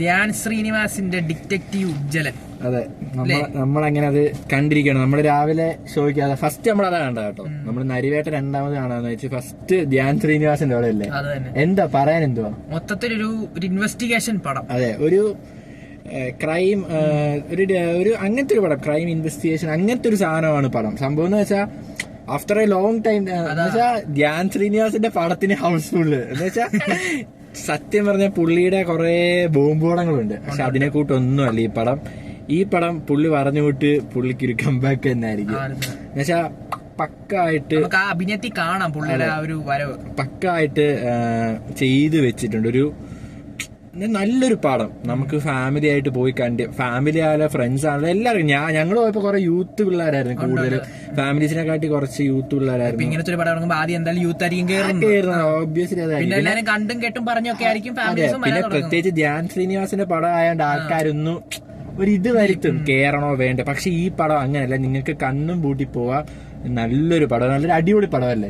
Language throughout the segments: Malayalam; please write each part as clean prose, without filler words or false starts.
ധ്യാൻ ശ്രീനിവാസിന്റെ ഡിറ്റക്റ്റീവ് ഉജ്ജ്വലൻ. അതെ, നമ്മളങ്ങനെ അത് കണ്ടിരിക്കണം. നമ്മള് രാവിലെ ഷോയ്ക്ക് ഫസ്റ്റ് നമ്മളതാ കണ്ട കേട്ടോ. നമ്മള് നരിവേട്ട രണ്ടാമത് കാണാന്ന് വെച്ച് ഫസ്റ്റ് ധ്യാൻ ശ്രീനിവാസിന്റെ അവിടെ അല്ലേ. എന്താ പറയാൻ, എന്തുവാ മൊത്തത്തിലൊരു ഇൻവെസ്റ്റിഗേഷൻ പടം. അതെ, ഒരു ക്രൈം, ഒരു അങ്ങനത്തെ ഒരു പടം, ക്രൈം ഇൻവെസ്റ്റിഗേഷൻ അങ്ങനത്തെ ഒരു സാധനമാണ് പടം. സംഭവം എന്ന് വെച്ചാൽ ആഫ്റ്റർ എ ലോങ് ടൈം എന്ന് വെച്ചാൽ ധ്യാൻ ശ്രീനിവാസിന്റെ പടത്തിന് ഹൗസ്ഫുള്ള് എന്ന് വെച്ചാൽ സത്യം പറഞ്ഞ പുള്ളിയുടെ കുറെ ബോംബോളങ്ങളുണ്ട്. പക്ഷെ അതിനെ കൂട്ടൊന്നുമല്ല ഈ പടം പുള്ളി പറഞ്ഞു വിട്ട് പുള്ളിക്ക് ഒരു കംബാക്ക് തന്നെ ആയിരിക്കും. എന്നുവെച്ചാ പക്കായിട്ട് അഭിനയത്തിൽ കാണാം പുള്ളിയുടെ ഒരു വരവ് പക്കായിട്ട് ചെയ്തു വെച്ചിട്ടുണ്ട്. ഒരു നല്ലൊരു പടം നമുക്ക് ഫാമിലി ആയിട്ട് പോയി കണ്ട്, ഫാമിലി ആയാലും ഫ്രണ്ട്സ് ആണല്ലോ എല്ലാവരും. ഞങ്ങൾ പോയപ്പോ കുറെ യൂത്ത് പിള്ളേരായിരുന്നു കൂടുതൽ, ഫാമിലീസിനെ കാട്ടി കുറച്ച് യൂത്ത് പിള്ളേരായിരുന്നു. ഇങ്ങനത്തെ ഒരു പടം ഇറങ്ങുമ്പോൾ ആദ്യം എന്തായാലും യൂത്ത് ആയിരിക്കും ഓബ്വിയസ്ലി. അതായത് കണ്ടും കേട്ടും പറഞ്ഞൊക്കെ ആയിരിക്കും. പിന്നെ പ്രത്യേകിച്ച് ധ്യാൻ ശ്രീനിവാസിന്റെ പടം ആയതുകൊണ്ട് ആൾക്കാരൊന്നും ഒരു ഇത് വരുത്തും കേറണോ വേണ്ട. പക്ഷെ ഈ പടം അങ്ങനെയല്ല, നിങ്ങൾക്ക് കണ്ണും പൂട്ടി പോവാ. നല്ലൊരു പടം, നല്ലൊരു അടിപൊളി പടമല്ലേ.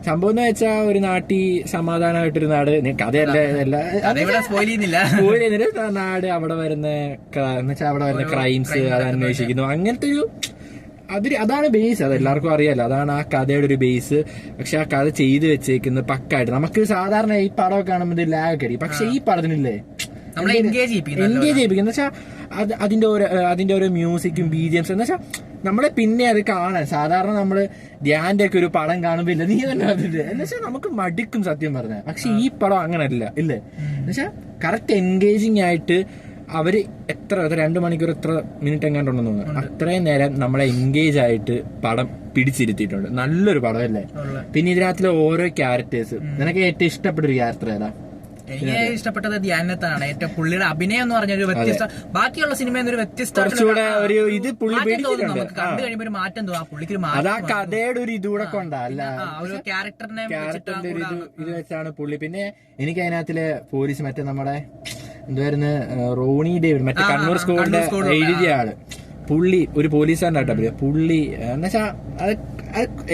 സംഭവം എന്ന് വെച്ചാൽ ഒരു നാട്ടിൽ സമാധാനമായിട്ടൊരു നാട്, കഥയല്ല നാട്, അവിടെ വരുന്ന അവിടെ വരുന്ന ക്രൈംസ് അത് അന്വേഷിക്കുന്നു. അങ്ങനത്തെ ഒരു അതാണ് ബേസ്. അത് എല്ലാവർക്കും അറിയാലോ, അതാണ് ആ കഥയുടെ ഒരു ബേസ്. പക്ഷെ ആ കഥ ചെയ്തു വെച്ചേക്കുന്നത് പക്കായിട്ട്. നമുക്ക് സാധാരണ ഈ പടമൊക്കെ കാണുമ്പോൾ ലാഗ് അടിക്കും. പക്ഷെ ഈ പടത്തിനില്ലേ എൻഗേജ് ചെയ്യിപ്പിക്കുന്ന വെച്ചാൽ അതിന്റെ ഓരോ മ്യൂസിക്കും BGMs എന്ന് വെച്ചാൽ നമ്മളെ പിന്നെ അത് കാണാൻ. സാധാരണ നമ്മള് ധ്യാന്റെ ഒക്കെ ഒരു പടം കാണുമ്പോ ഇല്ല നീ തന്നെ അതിന്റെ എന്ന് വെച്ചാൽ നമുക്ക് മടുക്കും സത്യം പറഞ്ഞ. പക്ഷെ ഈ പടം അങ്ങനല്ല, ഇല്ലേ. എന്നുവെച്ചാൽ കറക്റ്റ് എൻഗേജിങ് ആയിട്ട് അവര് എത്ര 2 മണിക്കൂർ എത്ര മിനിറ്റ് എങ്ങാണ്ടുണ്ടെന്ന് തോന്നുന്നു, അത്രയും നേരം നമ്മളെ എൻഗേജ് ആയിട്ട് പടം പിടിച്ചിരുത്തിയിട്ടുണ്ട്. നല്ലൊരു പടം അല്ലേ. പിന്നെ ഇതിനകത്തിലെ ഓരോ ക്യാരക്ടേഴ്സ്, നിനക്ക് ഏറ്റവും ഇഷ്ടപ്പെട്ട ഒരു ക്യാരക്ടർ ഏതാ? എനിക്ക് ഇഷ്ടപ്പെട്ടത് ധ്യാനത്താണ്. ഏറ്റവും പുള്ളിയുടെ അഭിനയം എന്ന് പറഞ്ഞ ഒരു വ്യത്യസ്ത, ബാക്കിയുള്ള സിനിമയിൽ ഒരു വ്യത്യസ്ത നമുക്ക് കണ്ടു കഴിയുമ്പോൾ ഒരു മാറ്റം തോന്നാം. പുള്ളിക്ക് കഥയുടെ ഒരു ഇതുകൂടെ കൊണ്ടല്ല, ഒരു ക്യാരക്ടറിന്റെ ഇത് വെച്ചാണ് പുള്ളി. പിന്നെ എനിക്ക് അതിനകത്തിലെ പോലീസ് മറ്റേ നമ്മുടെ എന്തായിരുന്നു റോണി ഡേവിഡ്, മറ്റേ കണ്ണൂർ സ്കോഡിന്റെ എഴുതിയ ആള്, പുള്ളി ഒരു പോലീസുകാരനായിട്ടാ പുള്ളി. എന്നുവെച്ചാ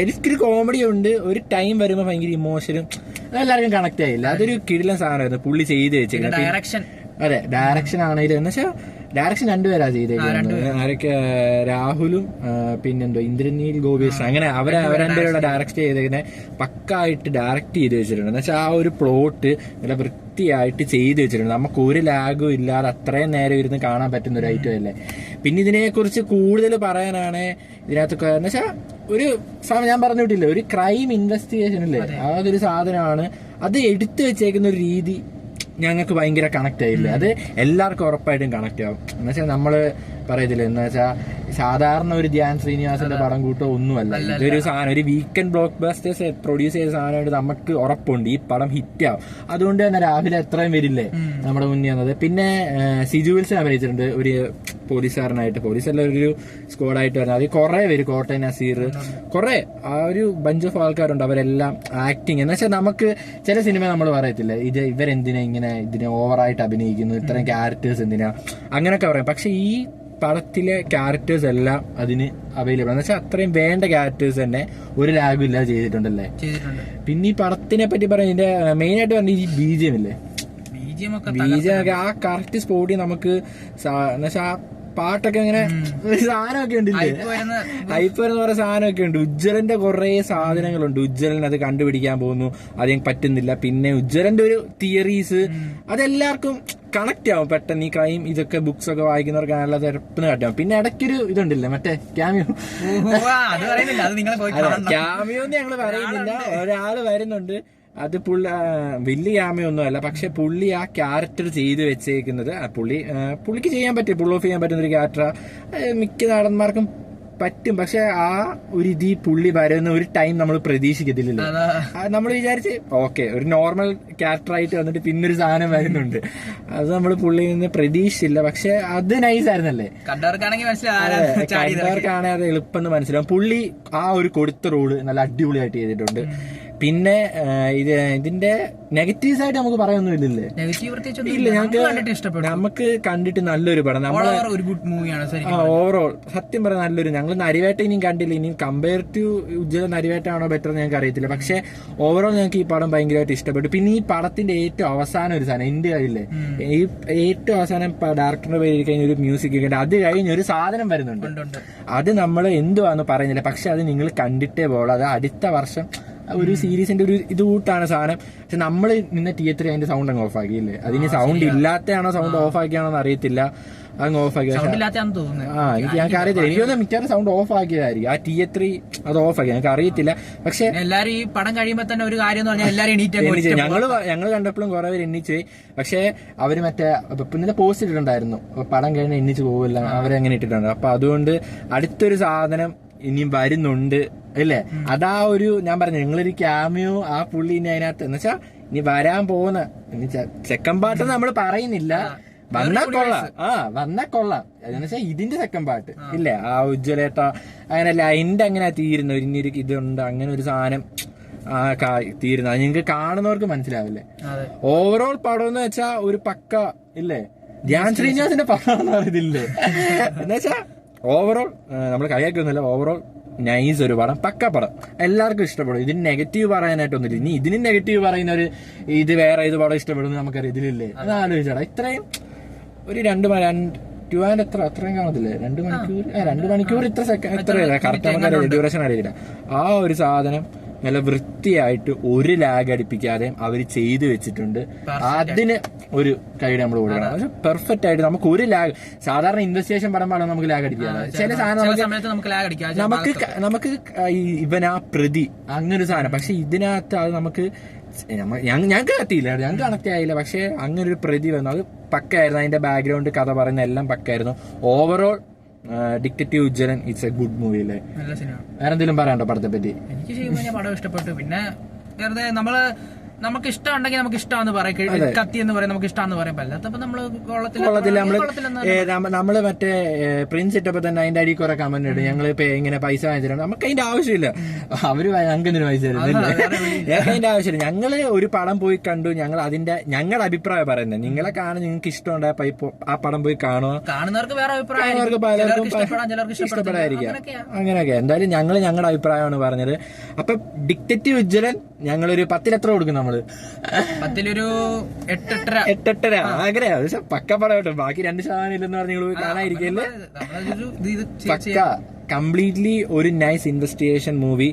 എനിക്കൊരു കോമഡി ഉണ്ട്, ഒരു ടൈം വരുമ്പോ ഭയങ്കര ഇമോഷനും അതെല്ലാവർക്കും കണക്ട് ആയില്ല. അതൊരു കിടിലൻ സാധനമായിരുന്നു പുള്ളി ചെയ്ത് വെച്ചിരിക്കുന്നത്. അതെ, ഡയറക്ഷൻ ആണെങ്കിലും എന്ന് വെച്ചാൽ ഡയറക്ഷൻ രണ്ടുപേരാ ചെയ്തേക്കുന്നത്. ആരൊക്കെ, രാഹുലും പിന്നെന്തോ ഇന്ദ്രനീൽ ഗോപീഷ്, അങ്ങനെ അവരെന്തോടെ ഡയറക്ട് ചെയ്തേക്കുന്നത് പക്കായിട്ട് ഡയറക്ട് ചെയ്ത് വെച്ചിട്ടുണ്ട്. എന്ന് വെച്ചാൽ ആ ഒരു പ്ലോട്ട് നല്ല വൃത്തിയായിട്ട് ചെയ്ത് വെച്ചിട്ടുണ്ട്. നമുക്ക് ഒരു ലാഗും ഇല്ലാതെ അത്രയും നേരം ഇരുന്ന് കാണാൻ പറ്റുന്ന ഒരു ഐറ്റം അല്ലേ. പിന്നെ ഇതിനെക്കുറിച്ച് കൂടുതൽ പറയാനാണ് ഇതിനകത്തൊക്കെ എന്ന് വെച്ചാൽ ഒരു ഞാൻ പറഞ്ഞു വിട്ടില്ല, ഒരു ക്രൈം ഇൻവെസ്റ്റിഗേഷൻ അല്ലേ, അതൊരു സാധനമാണ്. അത് എടുത്തു വെച്ചേക്കുന്ന ഒരു രീതി ഞങ്ങൾക്ക് ഭയങ്കര കണക്ട് ആയില്ല. അത് എല്ലാവർക്കും ഉറപ്പായിട്ടും കണക്ട് ആവും. എന്നുവെച്ചാൽ നമ്മള് പറയത്തില്ല, എന്ന് വെച്ചാൽ സാധാരണ ഒരു ധ്യാൻ ശ്രീനിവാസിന്റെ പടം കൂട്ടോ ഒന്നുമല്ല. ഇതൊരു സാധനം, ഒരു വീക്കെൻഡ് ബ്ലോക്ക് ബസ്റ്റേഴ്സ് പ്രൊഡ്യൂസ് ചെയ്ത സാധനമായിട്ട് നമുക്ക് ഉറപ്പുണ്ട് ഈ പടം ഹിറ്റ് ആവും. അതുകൊണ്ട് തന്നെ രാവിലെ എത്രയും വരില്ലേ നമ്മുടെ മുന്നിൽ വന്നത്. പിന്നെ സിജു വിൽസൺ അഭിനയിച്ചിട്ടുണ്ട് ഒരു പോലീസുകാരനായിട്ട്, പോലീസല്ല ഒരു സ്ക്വാഡായിട്ട് വരുന്നത്. അത് കുറെ പേര്, കോട്ടയം നസീർ, കുറെ ആ ഒരു ബഞ്ച് ഓഫ് ആൾക്കാരുണ്ട്. അവരെല്ലാം ആക്ടിങ് എന്ന് വെച്ചാൽ നമുക്ക് ചില സിനിമ നമ്മൾ പറയത്തില്ല ഇവരെന്തിനാ ഇങ്ങനെ ഇതിനെ ഓവറായിട്ട് അഭിനയിക്കുന്നു, ഇത്രയും ക്യാരക്ടേഴ്സ് എന്തിനാ അങ്ങനെയൊക്കെ പറയാം. പക്ഷെ ഈ പടത്തിലെ ക്യാരക്ടേഴ്സ് എല്ലാം അതിന് അവൈലബിൾ എന്ന് വെച്ചാൽ അത്രയും വേണ്ട ക്യാരക്ടേഴ്സ് തന്നെ ഒരു ലാഗും ഇല്ലാതെ ചെയ്തിട്ടുണ്ടല്ലേ. പിന്നെ ഈ പടത്തിനെ പറ്റി പറയാൻ ഇതിന്റെ മെയിൻ ആയിട്ട് പറഞ്ഞ ഈ BGM ഇല്ലേ, BGM ഒക്കെ ആ കറക്റ്റ് സ്പോട്ടിൽ നമുക്ക് എന്നുവെച്ചാൽ പാട്ടൊക്കെ ഇങ്ങനെ സാധനമൊക്കെ ഉണ്ടില്ലേ, ഹൈപ്പർ എന്ന് പറയുന്ന സാധനമൊക്കെ ഉണ്ട്. ഉജ്ജ്വലന്റെ കുറെ സാധനങ്ങളുണ്ട്. ഉജ്ജ്വലൻ അത് കണ്ടുപിടിക്കാൻ പോകുന്നു, അതിന് പറ്റുന്നില്ല. പിന്നെ ഉജ്ജ്വലന്റെ ഒരു തിയറീസ് അതെല്ലാവർക്കും കണക്ട് ആവും പെട്ടെന്ന്. ഈ ക്രൈം ഇതൊക്കെ ബുക്സ് ഒക്കെ വായിക്കുന്നവർക്ക് നല്ല തിരപ്പിന് കട്ടാവും. പിന്നെ ഇടയ്ക്കൊരു ഇതുണ്ടല്ലേ മറ്റേ ക്യാമിയോ എന്ന് ഞങ്ങള് പറയുന്നില്ല, ഒരാള് വരുന്നുണ്ട്. അത് വലിയ ക്യാമയൊന്നും അല്ല, പക്ഷെ പുള്ളി ആ ക്യാരക്ടർ ചെയ്ത് വെച്ചേക്കുന്നത് പുള്ളിക്ക് ചെയ്യാൻ പറ്റും, പുൾ ഓഫ് ചെയ്യാൻ പറ്റുന്ന ഒരു ക്യാരക്ടർ മിക്ക നടന്മാർക്കും പറ്റും. പക്ഷെ ആ ഒരു ഇതി പുള്ളി വരുന്ന ഒരു ടൈം നമ്മൾ പ്രതീക്ഷിക്കത്തില്ലല്ലോ. നമ്മൾ വിചാരിച്ച് ഓക്കെ ഒരു നോർമൽ ക്യാരക്ടറായിട്ട് വന്നിട്ട് പിന്നൊരു സാധനം വരുന്നുണ്ട്, അത് നമ്മൾ പുള്ളിയിൽ നിന്ന് പ്രതീക്ഷിച്ചില്ല. പക്ഷെ അത് നൈസ് ആയിരുന്നല്ലേ, കണ്ടവർക്കാണെങ്കിൽ അത് എളുപ്പം മനസ്സിലാവും. പുള്ളി ആ ഒരു കൊടുത്ത റോള് നല്ല അടിപൊളിയായിട്ട് ചെയ്തിട്ടുണ്ട്. പിന്നെ ഇതിന്റെ നെഗറ്റീവ്സ് ആയിട്ട് നമുക്ക് പറയാനൊന്നും ഇല്ലല്ലേ? ഇല്ല, നമുക്ക് കണ്ടിട്ട് നല്ലൊരു പടം. ഒരു ഗുഡ് മൂവിയാണ് ഓവറോൾ സത്യം പറയാൻ നല്ലൊരു. ഞങ്ങൾ നരിവേട്ട ഇനിയും കണ്ടില്ല. ഇനിയും കമ്പയർ ടു ഉജ്ജ്വല നരിവേട്ടാണോ ബെറ്റർ ഞങ്ങൾക്ക് അറിയത്തില്ല. പക്ഷെ ഓവറോൾ ഞങ്ങൾക്ക് ഈ പടം ഭയങ്കരമായിട്ട് ഇഷ്ടപ്പെട്ടു. പിന്നെ ഈ പടത്തിന്റെ ഏറ്റവും അവസാനം ഒരു സാധനം എന്റെ കയ്യില്ലേ, ഈ ഏറ്റവും അവസാനം ഡയറക്ടറിന്റെ പേര് കഴിഞ്ഞ ഒരു മ്യൂസിക് ഒക്കെ അത് കഴിഞ്ഞ ഒരു സാധനം വരുന്നുണ്ട്. അത് നമ്മൾ എന്തുവാന്ന് പറയുന്നില്ല, പക്ഷെ അത് നിങ്ങൾ കണ്ടിട്ടേ പോകുള്ളൂ. അത് അടുത്ത വർഷം ഒരു സീരീസിന്റെ ഒരു ഇത് കൂട്ടാണ് സാധനം. പക്ഷെ നമ്മൾ നിന്ന തിയേറ്ററിൽ അതിന്റെ സൗണ്ട് അങ്ങ് ഓഫ് ആക്കിയില്ലേ. അതിന് സൗണ്ട് ഇല്ലാത്തയാണോ സൗണ്ട് ഓഫ് ആക്കിയാണോ എന്ന് അറിയത്തില്ല. അങ്ങ് ഓഫ് ആക്കി. എനിക്ക് ഞങ്ങൾക്ക് അറിയത്തില്ല. എനിക്കൊന്ന് മിക്കവാറും സൗണ്ട് ഓഫ് ആക്കിയതായിരിക്കും. ആ തിയേറ്ററിൽ അത് ഓഫ് ആക്കി, ഞങ്ങൾക്ക് അറിയത്തില്ല. പക്ഷെ എല്ലാരും ഈ പടം കഴിയുമ്പോ തന്നെ ഒരു കാര്യം എന്ന് പറഞ്ഞാൽ എല്ലാരും ഞങ്ങൾ കണ്ടപ്പോഴും കുറെ പേര് എണ്ണിച്ച് പോയി. പക്ഷെ അവര് മറ്റേ ഇന്നലെ പോസ്റ്റ് ഇട്ടിട്ടുണ്ടായിരുന്നു, പടം കഴിഞ്ഞ് എണ്ണിച്ച് പോവില്ല അവരെങ്ങനെ ഇട്ടിട്ടുണ്ട്. അപ്പൊ അതുകൊണ്ട് അടുത്തൊരു സാധനം ഇനിയും വരുന്നുണ്ട് അല്ലേ. അതാ ഒരു ഞാൻ പറഞ്ഞു നിങ്ങളൊരു ക്യാമിയോ ആ പുള്ളി ഇനി അതിനകത്ത് എന്ന് വെച്ചാ ഇനി വരാൻ പോകുന്ന സെക്കൻഡ് പാർട്ട് നമ്മൾ പറയുന്നില്ല. വന്നാ കൊള്ളാം എന്ന് വെച്ചാൽ ഇതിന്റെ സെക്കൻഡ് പാർട്ട് ഇല്ലേ, ആ ഉജ്ജ്വലേട്ട അങ്ങനെയല്ല അതിന്റെ അങ്ങനെ തീരുന്നു. ഇനിയൊരു ഇതുണ്ട് അങ്ങനെ ഒരു സാധനം തീരുന്നു. അത് നിങ്ങൾക്ക് കാണുന്നവർക്ക് മനസ്സിലാവില്ലേ. ഓവറോൾ പടം എന്ന് വെച്ചാ ഒരു പക്ക ഇല്ലേ ധ്യാൻ ശ്രീനിവാസിന്റെ പടം എന്ന് പറയുന്നില്ലേ. എന്ന് വെച്ചാ ഓവറോൾ നമ്മൾ കളിയാക്കൊന്നുമില്ല. ഓവറോൾ നൈസ് ഒരു പടം, പക്ക പടം, എല്ലാവർക്കും ഇഷ്ടപ്പെടും. ഇതിന് നെഗറ്റീവ് പറയാനായിട്ടൊന്നുമില്ല. ഇനി ഇതിന് നെഗറ്റീവ് പറയുന്നവര് ഇത് വേറെ ഇത് പടം ഇഷ്ടപ്പെടുന്നു നമുക്കറിയാം. ഇതിലില്ലേ അത് ആലോചിച്ചാടാ. ഇത്രയും ഒരു 2 ആൻഡ് അത്രയും കാണത്തില്ലേ, 2 മണിക്കൂർ ഇത്ര കറക്റ്റ് നമുക്കറിയാം, ഡ്യൂറേഷൻ അറിയില്ല. ആ ഒരു സാധനം നല്ല വൃത്തിയായിട്ട് ഒരു ലാഗ് അടിപ്പിക്കാതെ അവർ ചെയ്തു വെച്ചിട്ടുണ്ട്. അതിന് ഒരു കൈയുടെ നമ്മൾ കൊടുക്കണം. പെർഫെക്റ്റ് ആയിട്ട് നമുക്ക് ഒരു ലാഗ്, സാധാരണ ഇൻവെസ്റ്റിഗേഷൻ പടമാണ് നമുക്ക് ലാഗ് അടിക്കാതെ ചില സാധനം നമുക്ക് ഇവനാ പ്രതി അങ്ങനെ സാധനം. പക്ഷെ ഇതിനകത്ത് അത് നമുക്ക് ഞങ്ങൾക്ക് കത്തിയില്ല, ഞങ്ങൾക്ക് കണക്ട് ആയില്ല. പക്ഷെ അങ്ങനെ ഒരു പ്രതി വന്നു, അത് പക്കായിരുന്നു. അതിന്റെ ബാക്ക്ഗ്രൗണ്ട് കഥ പറയുന്ന എല്ലാം പക്കായിരുന്നു. Overall detective Ujjwalan it's a good movie അല്ലേ. വേറെ എന്തെങ്കിലും പറയാനുണ്ടോ പടത്തെ പറ്റി? എനിക്ക് ശരിക്കും പടം ഇഷ്ടപ്പെട്ടു. പിന്നെ വെറുതെ നമുക്ക് ഇഷ്ടമുണ്ടെങ്കിൽ നമുക്ക് ഇഷ്ടമാണെന്ന് പറയും, കത്തി എന്ന് പറയും നമുക്ക് ഇഷ്ടമാണെന്ന് പറയാം. അല്ലാത്തപ്പോ നമ്മള് നമ്മള് മറ്റേ പ്രിൻസ് ഇട്ടപ്പോ തന്നെ അതിന്റെ അടിയിൽ കുറെ കമന്റ് ഇടും, ഞങ്ങൾ ഇങ്ങനെ പൈസ വാങ്ങിച്ചിട്ടുണ്ട്. നമുക്ക് അതിന്റെ ആവശ്യമില്ല. അവര് ഞങ്ങൾക്ക് എന്തിനു പൈസ തരുന്നില്ല, ഞങ്ങൾക്ക് അതിന്റെ ആവശ്യമില്ല. ഞങ്ങള് ഒരു പടം പോയി കണ്ടു, ഞങ്ങളുടെ അഭിപ്രായം പറയുന്നത്. നിങ്ങളെ കാണാൻ നിങ്ങൾക്ക് ഇഷ്ടമുണ്ടായ ആ പടം പോയി കാണുക. കാണുന്നവർക്ക് വേറെ അഭിപ്രായം, പലർക്കും ഇഷ്ടപ്പെടാതിരിക്കാം. അങ്ങനെയൊക്കെ എന്തായാലും ഞങ്ങളുടെ അഭിപ്രായമാണ് പറഞ്ഞത്. അപ്പൊ ഡിറ്റക്റ്റീവ് ഉജ്ജ്വലൻ ഞങ്ങളൊരു 10 എത്ര കൊടുക്കും? നമ്മള് 10 8.5 അങ്ങനെയാ. പക്ഷെ പക്ക പടം കേട്ടോ. ബാക്കി 2% ഇല്ലെന്ന് പറഞ്ഞ് നിങ്ങൾ കാണാതിരിക്കല്ലേ. പക്ക കംപ്ലീറ്റ്ലി ഒരു nice investigation movie.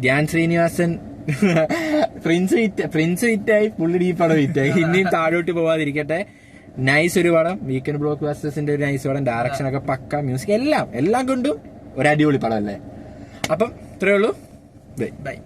Dhyan Sreenivasan prince ഹിറ്റായി, പുള്ളി ഈ പടം ഹിറ്റായി. ഇനിയും താഴോട്ട് പോവാതിരിക്കട്ടെ. നൈസ് ഒരു പടം, വീക്കെൻഡ് ബ്ലോക്ക് ബാസ്റ്റേഴ്സിന്റെ ഒരു നൈസ് പടം. ഡയറക്ഷൻ ഒക്കെ പക്ക, മ്യൂസിക് എല്ലാം കൊണ്ടും ഒരു അടിപൊളി പടം അല്ലേ. അപ്പം ഇത്രയേ ഉള്ളൂ. ബൈ.